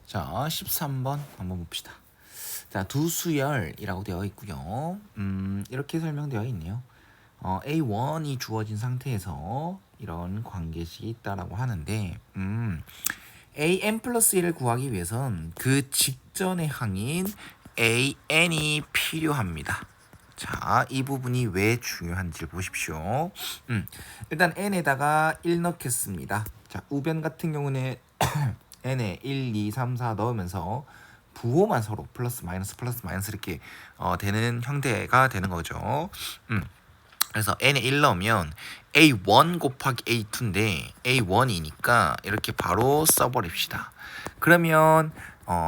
자, 13번 한번 봅시다. 자, 두 수열이라고 되어 있고요. 이렇게 설명되어 있네요. A1이 주어진 상태에서 이런 관계식이 있다라고 하는데, AN 플러스 1을 구하기 위해선 그 직전의 항인 AN이 필요합니다. 자, 이 부분이 왜 중요한지 보십시오. 일단 N에다가 1 넣겠습니다. 자, 우변 같은 경우는 N에 1, 2, 3, 4 넣으면서 부호만 서로 플러스 마이너스 이렇게 되는 형태가 되는 거죠. 그래서 n에 1 넣으면 a1 곱하기 a2인데 a1이니까 이렇게 바로 써버립시다. 그러면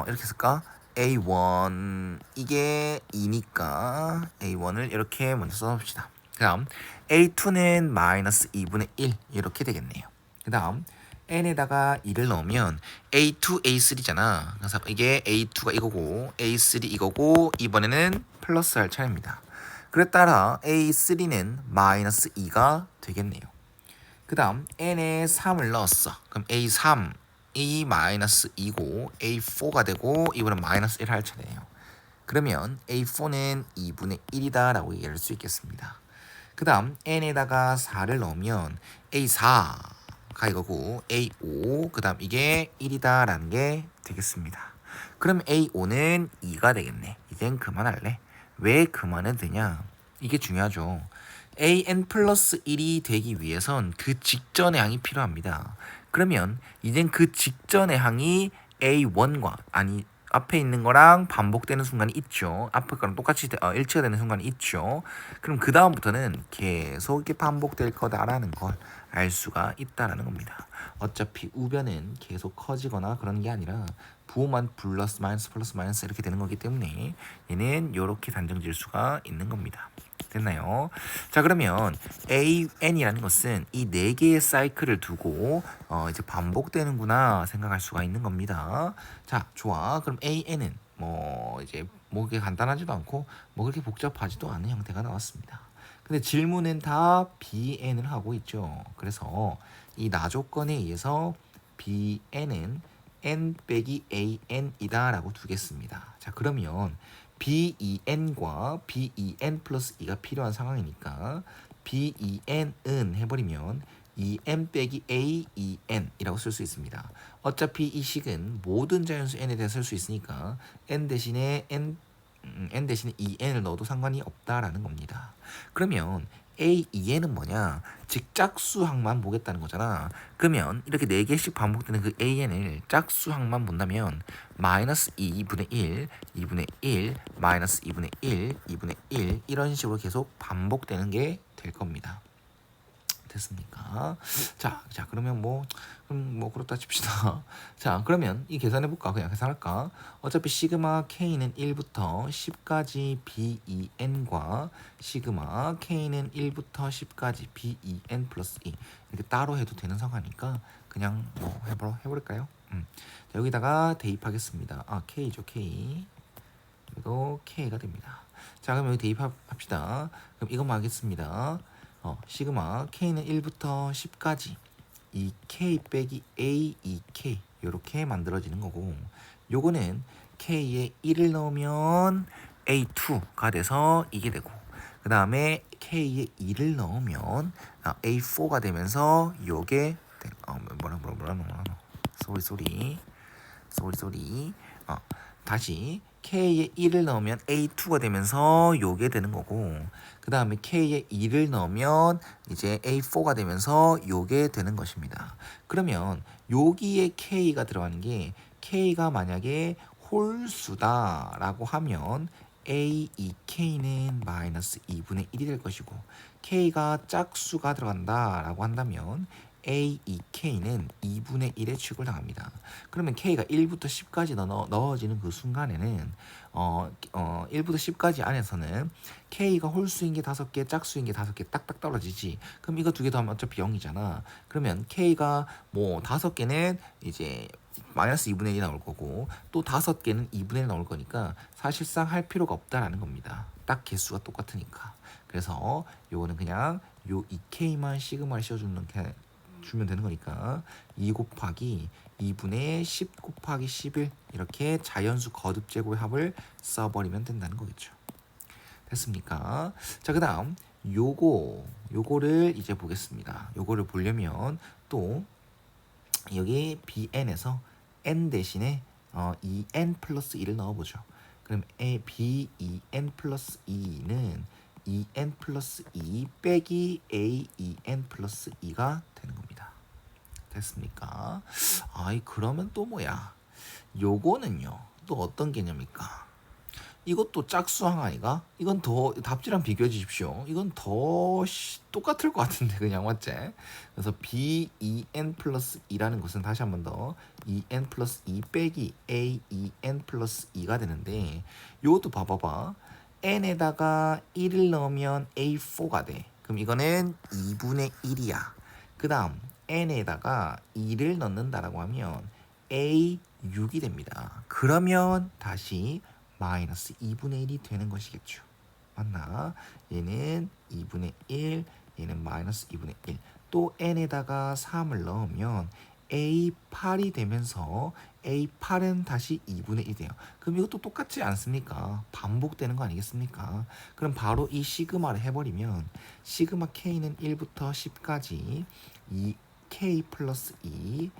이렇게 쓸까? a1 이게 2니까 a1을 이렇게 먼저 써봅시다. 그 다음 a2는 마이너스 2분의 1 이렇게 되겠네요. 그 다음 n에다가 2를 넣으면 a2, a3잖아. 그래서 이게 a2가 이거고 a3 이거고 이번에는 플러스 할 차례입니다. 그에 따라 A3는 마이너스 2가 되겠네요. 그 다음 n에 3을 넣었어. 그럼 A3이 마이너스 2고 A4가 되고 이번엔 마이너스 1 할 차례예요. 그러면 A4는 2분의 1이다 라고 얘기할 수 있겠습니다. 그 다음 n에다가 4를 넣으면 A4가 이거고 A5 그 다음 이게 1이다 라는 게 되겠습니다. 그럼 A5는 2가 되겠네. 이젠 그만할래. 왜 그만해도 되냐? 이게 중요하죠. AN 플러스 1이 되기 위해선 그 직전의 항이 필요합니다. 그러면 이젠 그 직전의 항이 A1과 아니 앞에 있는 거랑 반복되는 순간이 있죠. 앞에 거랑 똑같이 일치가 되는 순간이 있죠. 그럼 그 다음부터는 계속 이렇게 반복될 거다라는 걸 알 수가 있다라는 겁니다. 어차피 우변은 계속 커지거나 그런 게 아니라 부호만 플러스 마이너스 이렇게 되는 거기 때문에 얘는 이렇게 단정 지을 수가 있는 겁니다. 됐나요? 자, 그러면 AN이라는 것은 이 네 개의 사이클을 두고 이제 반복되는구나 생각할 수가 있는 겁니다. 자, 좋아. 그럼 AN은 이제 그게 간단하지도 않고 그렇게 복잡하지도 않은 형태가 나왔습니다. 근데 질문은 다 BN을 하고 있죠. 그래서 이 나조건에 의해서 BN은 N 빼기 AN이다 라고 두겠습니다. 자, 그러면 BEN과 BEN 플러스 2가 필요한 상황이니까 BEN은 해버리면 EN 빼기 AEN이라고 쓸 수 있습니다. 어차피 이 식은 모든 자연수 n에 대해 쓸 수 있으니까 n 대신에 n 대신에 EN을 넣어도 상관이 없다라는 겁니다. 그러면 AEN은 뭐냐? 즉 짝수항만 보겠다는 거잖아. 그러면 이렇게 4개씩 반복되는 그 AN을 짝수항만 본다면 마이너스 2분의 1, 2분의 1, 마이너스 2분의 1, 2분의 1 이런 식으로 계속 반복되는 게 될 겁니다. 됐습니까? 자, 그러면 그렇다 칩시다. 자, 그러면 이 계산해 볼까? 그냥 계산할까? 어차피 시그마 K는 1부터 10까지 BEN과 시그마 K는 1부터 10까지 BEN 플러스 2 이렇게 따로 해도 되는 상황이니까 그냥 해볼까요? 자, 여기다가 대입하겠습니다. K죠, K. 그리고 K가 됩니다. 자, 그럼 여기 대입합시다. 그럼 이것만 하겠습니다. 시그마 K는 1부터 10까지 2K 빼기 A 2K 이렇게 만들어지는 거고 요거는 K에 1을 넣으면 A2가 돼서 이게 되고 그 다음에 K에 2를 넣으면 A4가 되면서 요게 소리 다시 K에 1을 넣으면 A2가 되면서 요게 되는 거고 그 다음에 K에 2를 넣으면 이제 A4가 되면서 요게 되는 것입니다. 그러면 여기에 K가 들어가는 게 K가 만약에 홀수다 라고 하면 A2K는 마이너스 2분의 1이 될 것이고 K가 짝수가 들어간다 라고 한다면 A2K는 2분의 1의 취급을 당합니다. 그러면 K가 1부터 10까지 넣어지는 그 순간에는 1부터 10까지 안에서는 K가 홀수인 게 5개, 짝수인 게 5개 딱딱 떨어지지. 그럼 이거 두 개 더하면 어차피 0이잖아. 그러면 K가 5개는 이제 마이너스 2분의 1이 나올 거고 또 5개는 2분의 1 나올 거니까 사실상 할 필요가 없다라는 겁니다. 딱 개수가 똑같으니까. 그래서 요거는 그냥 요 2K만 시그마를 씌워주는 게 주면 되는 거니까 2 곱하기 2분의 10 곱하기 11 이렇게 자연수 거듭제곱의 합을 써버리면 된다는 거겠죠. 됐습니까? 자, 그 다음 요거를 이제 보겠습니다. 요거를 보려면 또 여기 bn에서 n 대신에 2n 플러스 2를 넣어보죠. 그럼 b2n 플러스 2는 2n 플러스 2 빼기 a2n 플러스 2가 되는 겁니다. 됐습니까? 그러면 또 뭐야? 요거는요 또 어떤 개념일까? 이것도 짝수항 아이가? 이건 더 답지랑 비교해 주십시오. 이건 더 똑같을 것 같은데 그냥 맞지? 그래서 b2n 플러스 2라는 것은 다시 한 번 더 2n 플러스 2 빼기 a2n 플러스 2가 되는데 이것도 봐봐봐. n에다가 1을 넣으면 a4가 돼. 그럼 이거는 2분의 1이야. 그 다음 n에다가 2를 넣는다라고 하면 a6이 됩니다. 그러면 다시 마이너스 2분의 1이 되는 것이겠죠. 맞나? 얘는 2분의 1, 얘는 마이너스 2분의 1. 또 n에다가 3을 넣으면 a8이 되면서 a8은 다시 2분의 1이 돼요. 그럼 이것도 똑같지 않습니까? 반복되는 거 아니겠습니까? 그럼 바로 이 시그마를 해버리면 시그마 k는 1부터 10까지 2k 플러스 2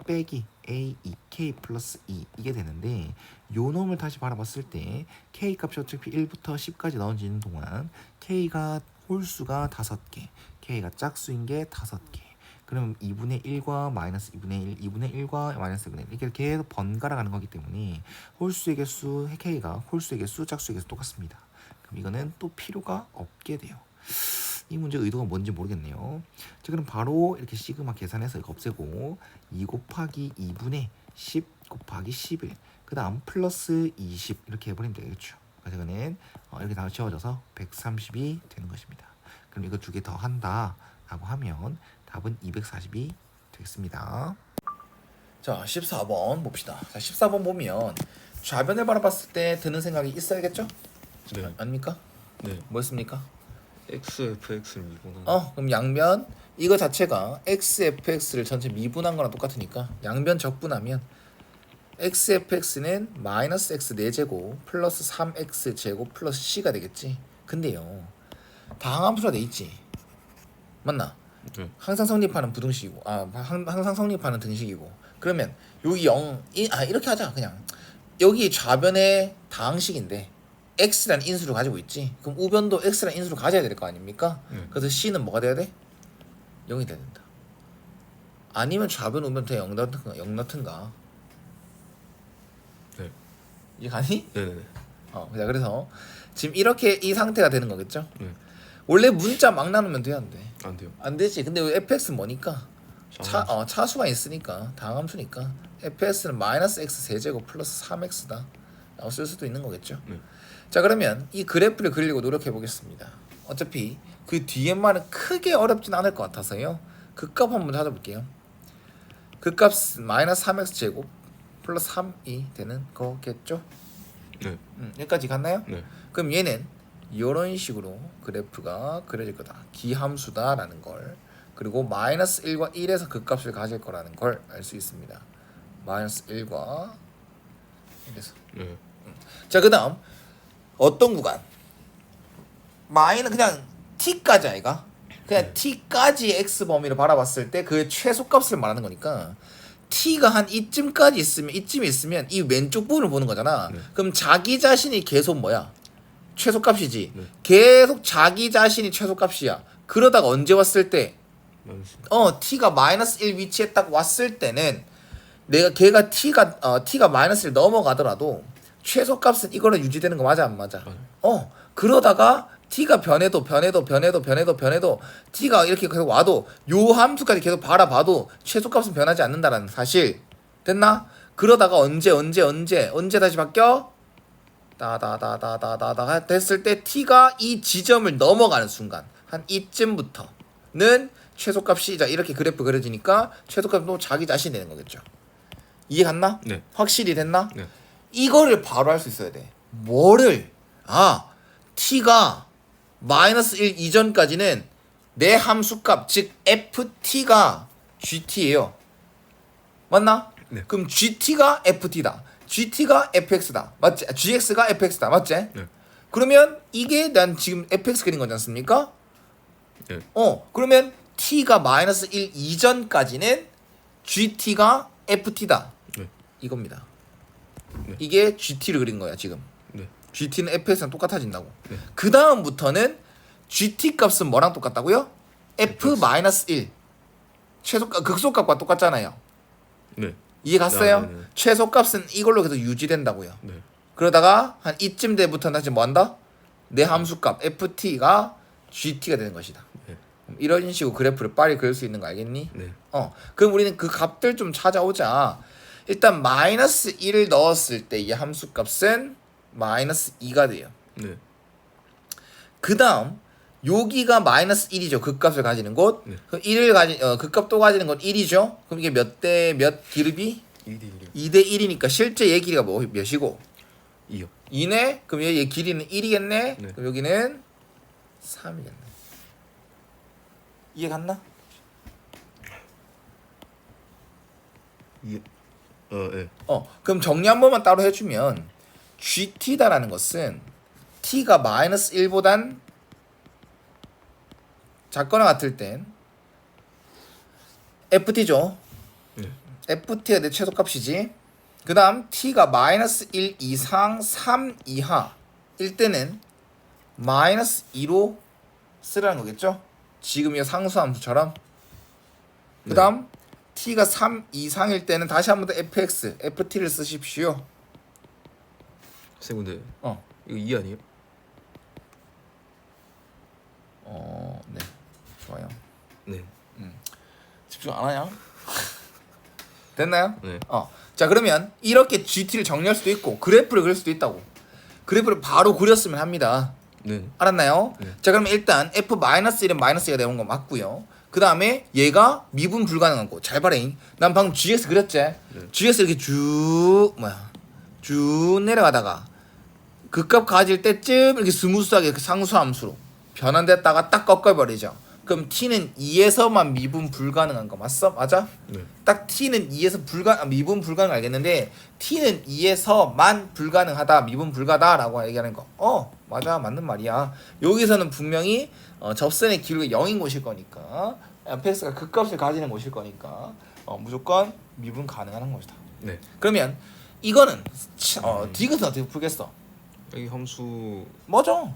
빼기 a 2k 플러스 2 이게 되는데 요 놈을 다시 바라봤을 때 k 값이 어차피 1부터 10까지 나눠지는 동안 k가 홀수가 5개, k가 짝수인 게 5개. 그럼 2분의 1과 마이너스 2분의 1, 2분의 1과 마이너스 2분의 1 이렇게 계속 번갈아 가는 거기 때문에 홀수의 개수 k가 홀수의 개수, 짝수의 개수 똑같습니다. 그럼 이거는 또 필요가 없게 돼요. 이 문제 의도가 뭔지 모르겠네요. 자, 그럼 바로 이렇게 시그마 계산해서 이거 없애고 2 곱하기 2분의 10 곱하기 11 그 다음 플러스 20 이렇게 해버리면 되겠죠. 그래서 이거는 이렇게 다 채워져서 130이 되는 것입니다. 그럼 이거 두 개 더 한다 라고 하면 답은 240이 되겠습니다. 자, 14번 봅시다. 자, 14번 보면 좌변을 바라봤을 때 드는 생각이 있어야겠죠? 네. 아닙니까? 네. 뭐였습니까? XFX를 미분한. 그럼 양변 이거 자체가 XFX를 전체 미분한 거랑 똑같으니까 양변 적분하면 XFX는 마이너스 X 4제곱 플러스 3X 제곱 플러스 C가 되겠지. 근데요 다항함수가 돼 있지. 맞나? 네. 항상 성립하는 부등식이고 항상 성립하는 등식이고 그러면 여기 0 이렇게 하자. 그냥 여기 좌변의 다항식인데 x라는 인수를 가지고 있지. 그럼 우변도 x라는 인수를 가져야 될 거 아닙니까? 그래서 c는 뭐가 돼야 돼? 0이 돼야 된다. 아니면 좌변 우변 다 0 넣든가. 네. 이해 가니? 네네네. 그래서 지금 이렇게 이 상태가 되는 거겠죠? 네. 원래 문자 막 나누면 돼야 안 돼? 안 돼요. 안 되지. 근데 fx는 뭐니까? 차수가 있으니까 다항함수니까 fx는 마이너스 x 세제곱 플러스 3x다 라고 쓸 수도 있는 거겠죠. 네. 자, 그러면 이 그래프를 그리려고 노력해 보겠습니다. 어차피 그 뒤에 말은 크게 어렵진 않을 것 같아서요. 그 값 한번 찾아볼게요. 그 값은 마이너스 3x 제곱 플러스 3이 되는 거겠죠. 네. 여기까지 갔나요? 네. 그럼 얘는 이런 식으로 그래프가 그려질 거다. 기함수다라는 걸. 그리고 마이너스 1과 1에서 그 값을 가질 거라는 걸 알 수 있습니다. 마이너스 1과 1에서. 네. 자, 그 다음 어떤 구간? 그냥 t까지 아이가? 그냥 t까지 x 범위를 바라봤을 때 그 최소값을 말하는 거니까 t가 한 이쯤까지 있으면 이 왼쪽 부분을 보는 거잖아. 네. 그럼 자기 자신이 계속 뭐야? 최소값이지. 네. 계속 자기 자신이 최소값이야. 그러다가 언제 왔을 때 t가 마이너스 1 위치에 딱 왔을 때는 걔가 t가 마이너스 1 넘어가더라도 최소값은 이거로 유지되는 거 맞아 안 맞아? 그러다가 t가 변해도 t가 이렇게 계속 와도 요 함수까지 계속 바라봐도 최소값은 변하지 않는다라는 사실. 됐나? 그러다가 언제 다시 바뀌어? 따다다다다다다 됐을 때 t가 이 지점을 넘어가는 순간 한 이쯤부터는 최소값이 이렇게 그래프 그려지니까 최소값도 자기 자신이 되는 거겠죠. 이해 갔나? 네. 확실히 됐나? 네. 이거를 바로 할 수 있어야 돼. 뭐를? t가 마이너스 1 이전까지는 내 함수값 즉 ft가 GT예요. 맞나? 네. 그럼 GT가 FT다. GT가 FX다. 맞지? GX가 FX다. 맞지? 네. 그러면 이게 난 지금 FX 그린 거지 않습니까? 네. 그러면 T가 마이너스 1 이전까지는 GT가 FT다. 네. 이겁니다. 네. 이게 GT를 그린 거야 지금. 네. GT는 FX랑 똑같아진다고. 네. 그 다음부터는 GT 값은 뭐랑 똑같다고요? F 마이너스 1 최소값 극소값과 똑같잖아요. 네. 이해 갔어요? 아, 네네. 최소값은 이걸로 계속 유지된다고요. 네. 그러다가 한 이쯤 때부터 다시 뭐 한다? 내 함수값 FT가 GT가 되는 것이다. 네. 이런 식으로 그래프를 빨리 그릴 수 있는 거 알겠니? 네. 그럼 우리는 그 값들 좀 찾아오자. 일단 마이너스 1을 넣었을 때 이 함수값은 마이너스 2가 돼요. 네. 그 다음 여기가 마이너스 1이죠. 그 값을 가지는 곳. 네. 그럼 1을 가진 그 값 또 가지는 건 1이죠. 그럼 이게 몇 대 몇 기름이? 2대 2대 1이니까 실제 얘 길이가 몇이고? 2요. 2네? 그럼 얘 길이는 1이겠네? 네. 그럼 여기는 3이겠네. 이해 갔나? 2. 네. 그럼 정리 한 번만 따로 해주면 GT다라는 것은 T가 마이너스 1보단 작거나 같을 땐 FT죠. 네. FT가 내 최소값이지. 그 다음 T가 마이너스 1 이상 3 이하일 때는 마이너스 2로 쓰라는 거겠죠. 지금 이 상수함수처럼. 그 다음 T가 3 이상일 때는 다시 한 번 더 FX, FT를 쓰십시오. 쌤 근데 어. 이거 2 아니에요? 네. 좋아요. 네. 집중 안 하냐? 됐나요? 네. 자 그러면 이렇게 GT를 정리할 수도 있고 그래프를 그릴 수도 있다고. 그래프를 바로 그렸으면 합니다. 네. 알았나요? 네. 자 그러면 일단 F-1은 마이너스 2가 되는 거 맞고요. 그 다음에 얘가 미분 불가능한 거. 잘 봐라잉. 난 방금 GX 그렸지? GX 이렇게 쭉 내려가다가 그 값 가질 때쯤 이렇게 스무스하게 그 상수함수로 변환됐다가 딱 꺾어버리죠. 그럼 T는 2에서만 미분 불가능한 거 맞아? 네. 딱 T는 2에서 미분 불가능 알겠는데 T는 2에서만 불가능하다 미분 불가다라고 얘기하는 거. 맞아 맞는 말이야. 여기서는 분명히 접선의 기울기가 0인 곳일 거니까 fx가 그 값을 가지는 곳일 거니까 무조건 미분 가능한 것이다. 네. 그러면 이거는 디귿은 어떻게 풀겠어? 여기 함수 맞아.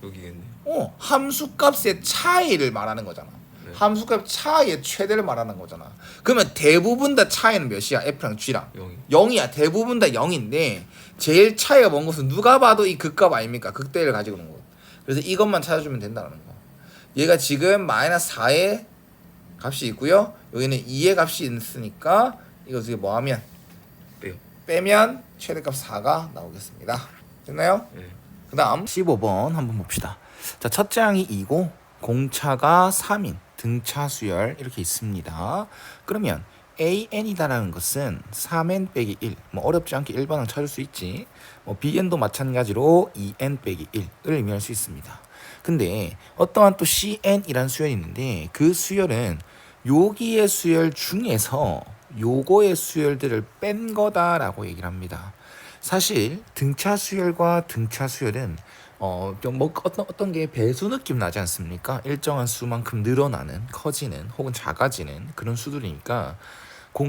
여기겠네요. 함수값의 차이를 말하는 거잖아. 네. 함수값 차이의 최대를 말하는 거잖아. 그러면 대부분 다 차이는 몇이야? F랑 G랑 0이. 0이야. 대부분 다 0인데 제일 차이가 먼 것은 누가 봐도 이 극값 아닙니까? 극대를 가지고 있는 거. 그래서 이것만 찾아주면 된다는 거. 얘가 지금 마이너스 4의 값이 있고요. 여기는 2의 값이 있으니까 이거 어떻게 뭐 하면 빼요. 빼면 최대값 4가 나오겠습니다. 됐나요? 네. 그 다음 15번 한번 봅시다. 자, 첫째 항이 2고 공차가 3인 등차 수열 이렇게 있습니다. 그러면 AN이다라는 것은 3N 빼기 1 뭐 어렵지 않게 1반응 찾을 수 있지. BN도 마찬가지로 2N 빼기 1을 의미할 수 있습니다. 근데 어떠한 또 CN이란 수열이 있는데 그 수열은 여기의 수열 중에서 요거의 수열들을 뺀 거다라고 얘기를 합니다. 사실 등차 수열과 등차 수열은 어떤 게 배수 느낌 나지 않습니까? 일정한 수만큼 늘어나는, 커지는 혹은 작아지는 그런 수들이니까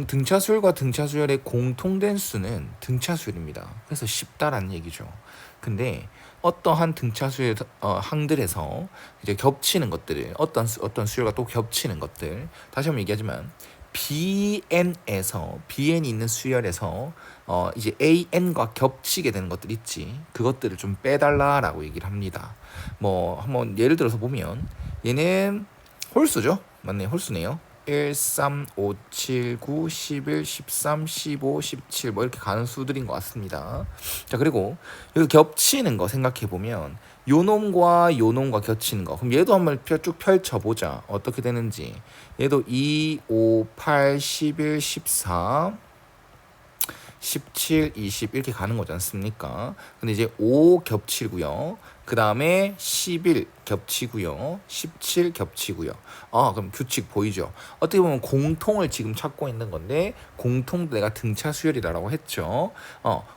등차 수열과 등차 수열의 공통된 수는 등차 수열입니다. 그래서 쉽다라는 얘기죠. 근데 어떠한 등차 수열 항들에서 이제 겹치는 것들을 어떤 수열과 또 겹치는 것들 다시 한번 얘기하지만 BN이 있는 수열에서 이제 AN과 겹치게 되는 것들 있지. 그것들을 좀 빼달라라고 얘기를 합니다. 뭐 한번 예를 들어서 보면 얘는 홀수죠. 맞네, 홀수네요. 1, 3, 5, 7, 9, 11, 13, 15, 17 뭐 이렇게 가는 수들인 것 같습니다. 자 그리고 여기 겹치는 거 생각해 보면 요 놈과 겹치는 거. 그럼 얘도 한번 쭉 펼쳐보자. 어떻게 되는지. 얘도 2, 5, 8, 11, 14, 17, 20 이렇게 가는 거지 않습니까? 근데 이제 5 겹치고요. 그 다음에 11 겹치고요. 17 겹치고요. 그럼 규칙 보이죠? 어떻게 보면 공통을 지금 찾고 있는 건데 공통도 내가 등차 수열이라고 했죠.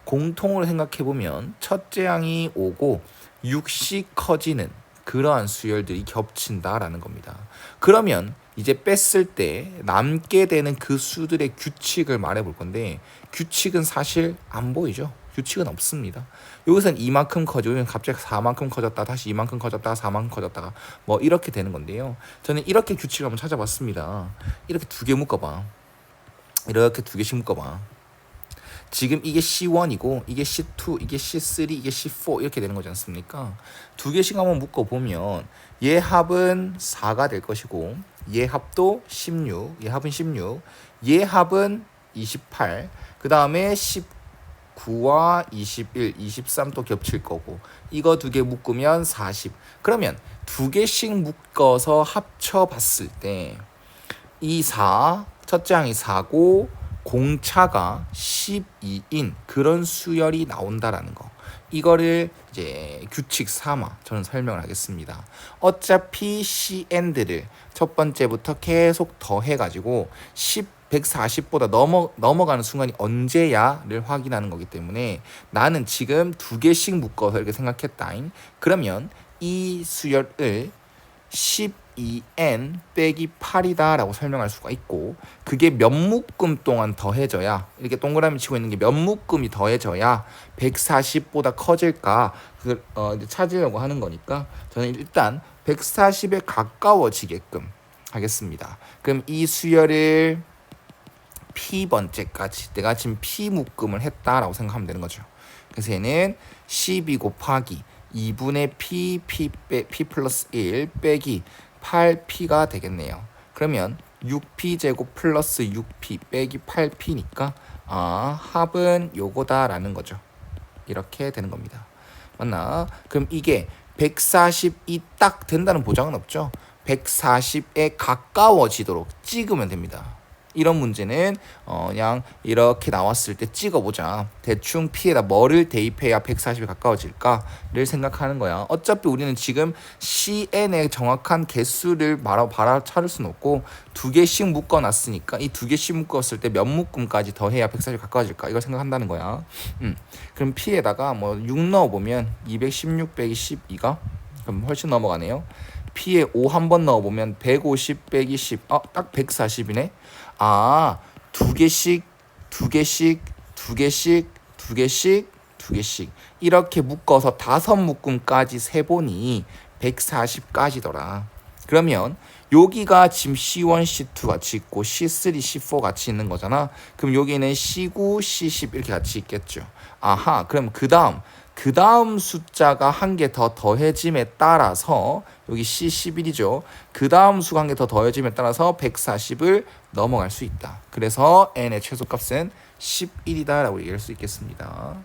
공통으로 생각해 보면 첫째 항이 오고 6씩 커지는 그러한 수열들이 겹친다라는 겁니다. 그러면 이제 뺐을 때 남게 되는 그 수들의 규칙을 말해 볼 건데 규칙은 사실 안 보이죠. 규칙은 없습니다. 여기서는 이만큼 커지면 갑자기 4만큼 커졌다 다시 이만큼 커졌다가 4만큼 커졌다가 뭐 이렇게 되는 건데요. 저는 이렇게 규칙을 한번 찾아봤습니다. 이렇게 두 개 묶어봐. 이렇게 두 개씩 묶어봐. 지금 이게 C1이고 이게 C2, 이게 C3, 이게 C4 이렇게 되는 거지 않습니까? 두 개씩 한번 묶어보면 얘 합은 4가 될 것이고 얘 합도 16, 얘 합은 16, 얘 합은 28, 그 다음에 19와 21, 23 또 겹칠 거고 이거 두 개 묶으면 40. 그러면 두 개씩 묶어서 합쳐봤을 때 이 4, 첫째 항이 4고 공차가 12인 그런 수열이 나온다라는 거. 이거를 이제 규칙 3화 저는 설명을 하겠습니다. 어차피 CN들을 첫 번째부터 계속 더해가지고 140보다 넘어가는 순간이 언제야를 확인하는 거기 때문에 나는 지금 두 개씩 묶어서 이렇게 생각했다. 그러면 이 수열을 12n 빼기 8이다 라고 설명할 수가 있고 그게 몇 묶음 동안 더해져야 이렇게 동그라미 치고 있는 게 몇 묶음이 더해져야 140보다 커질까 이제 찾으려고 하는 거니까 저는 일단 140에 가까워지게끔 하겠습니다. 그럼 이 수열을 P번째까지 내가 지금 P 묶음을 했다라고 생각하면 되는 거죠. 그래서 얘는 12 곱하기 2분의 P 플러스 1 빼기 8P가 되겠네요. 그러면 6P 제곱 플러스 6P 빼기 8P니까 합은 요거다라는 거죠. 이렇게 되는 겁니다. 맞나? 그럼 이게 140이 딱 된다는 보장은 없죠. 140에 가까워지도록 찍으면 됩니다. 이런 문제는 그냥 이렇게 나왔을 때 찍어보자. 대충 P에다 뭐를 대입해야 140에 가까워질까를 생각하는 거야. 어차피 우리는 지금 CN의 정확한 개수를 찾을 수는 없고 두 개씩 묶어놨으니까 이 두 개씩 묶었을 때 몇 묶음까지 더해야 140에 가까워질까 이걸 생각한다는 거야. 그럼 P에다가 뭐 6 넣어보면 216 빼기 12가 그럼 훨씬 넘어가네요. P에 5 한 번 넣어보면 150 빼기 10 딱 140이네. 두 개씩 이렇게 묶어서 5묶음까지 세보니 140까지더라. 그러면 여기가 지금 C1, C2 같이 있고 C3, C4 같이 있는 거잖아. 그럼 여기는 C9, C10 이렇게 같이 있겠죠. 그럼 그 다음 숫자가 한 개 더 더해짐에 따라서 여기 C11이죠. 그 다음 수가 한 개 더 더해짐에 따라서 140을 넘어갈 수 있다. 그래서 n의 최소값은 11이다 라고 얘기할 수 있겠습니다.